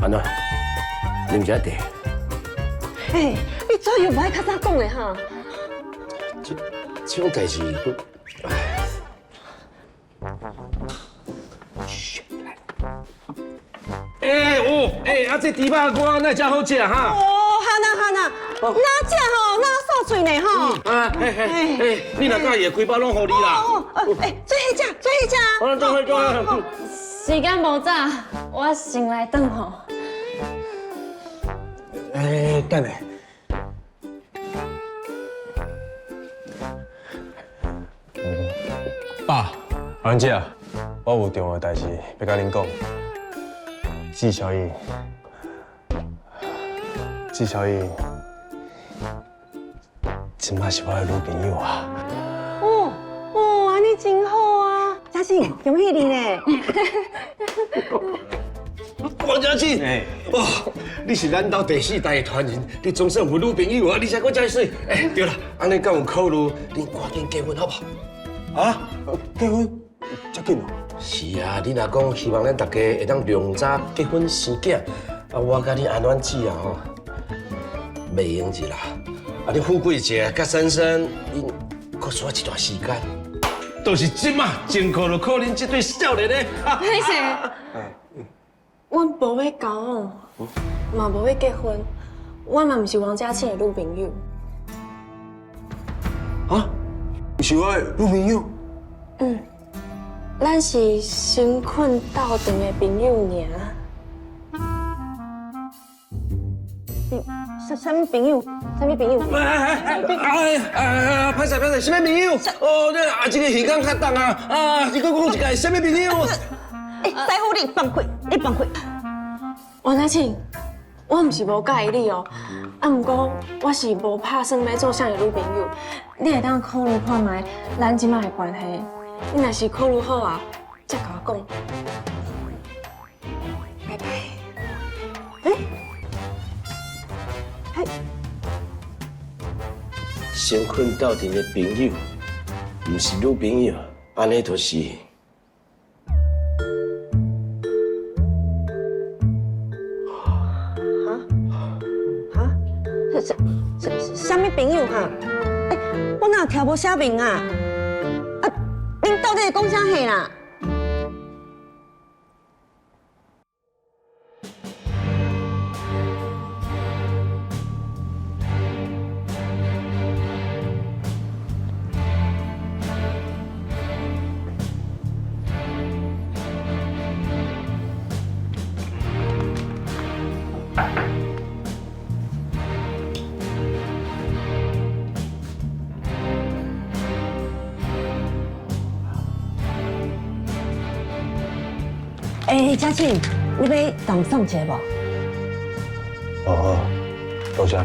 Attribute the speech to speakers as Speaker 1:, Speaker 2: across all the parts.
Speaker 1: 安怎？啉一下茶。
Speaker 2: 嘿，你怎样不爱较早讲的哈？
Speaker 1: 这种代志，啊，这猪肉干那真好食哈！
Speaker 2: 哦，哈那，哪只吼，哪扫嘴呢吼？
Speaker 1: 你若介意，规包拢互你啦。
Speaker 2: 做迄只。
Speaker 1: 做。
Speaker 3: 时间无早，我先来等候。
Speaker 1: 等下。
Speaker 4: 爸，安姐，我有重要代志要甲恁讲。纪晓颖，即摆是我的女朋友啊！
Speaker 2: 安尼真好啊！嘉信，恭喜你呢！
Speaker 1: 王嘉庆，哇，你是咱家第4代的传人，你总算有女朋友啊！你才搁遮水，对啦，安尼敢有考虑恁赶紧结婚好不好？
Speaker 4: 啊，结婚遮紧哦？
Speaker 1: 是啊，你若讲希望咱大家会当量早结婚生囝，我甲你安暖姊啊吼，袂用是啦。你富贵姐甲珊珊，因搁需要一段时间。都是即马真靠就靠恁这对少年的。
Speaker 3: 歹势，阮无要交往，嘛无要结婚，我嘛毋是王嘉庆的女朋友。
Speaker 4: 啊，你是我的女朋友？
Speaker 3: 咱是新困斗阵的朋友尔。
Speaker 2: 什么朋友？
Speaker 1: 歹势，什么朋友？哦，这个时间较长啊，你搁讲一个什么朋友？
Speaker 2: 师傅，你放开！
Speaker 3: 王嘉庆，我毋是无介意你哦，毋过我是无打算要做啥的女朋友，你会当考虑看卖咱即摆的关系，你若是考虑好啊，再甲我讲。拜拜。
Speaker 1: 先困斗阵的朋友，毋是女朋友，安尼就是。
Speaker 2: 什么朋友哈？我哪听无写明啊？恁到底是讲啥话啦？嘉庆，你要动送一下无？
Speaker 4: 哦，多谢。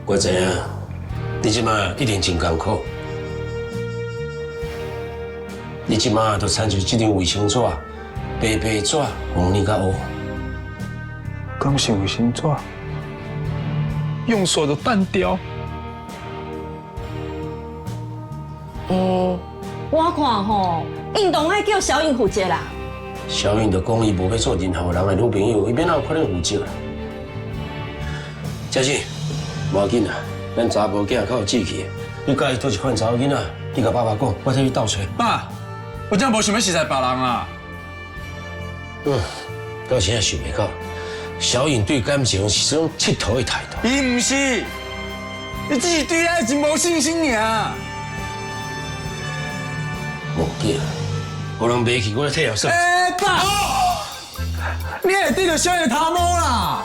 Speaker 1: 我知影，你即马一定真艰苦。你即马就参照这张卫生纸，白白纸，红你甲黑。
Speaker 4: 刚是卫生纸，用手就淡掉。
Speaker 2: 我看吼，运动爱叫小颖负责啦。
Speaker 1: 小颖就讲伊无要做任何人的女朋友，伊免哪有可能负责啦。嘉信，无要紧啦，咱查甫囝较有志气的，你介意倒一款查某囡仔，你甲爸爸讲，我替你斗找。
Speaker 4: 爸，我真无想要实在别人啊。
Speaker 1: 到现在想袂到，小颖对感情是这种佚佗的态度。
Speaker 4: 伊唔是，你只是对爱情无信心尔。
Speaker 1: 无记啊，有人买去，我来替后算。
Speaker 4: 爸，你会对着小野头毛啦？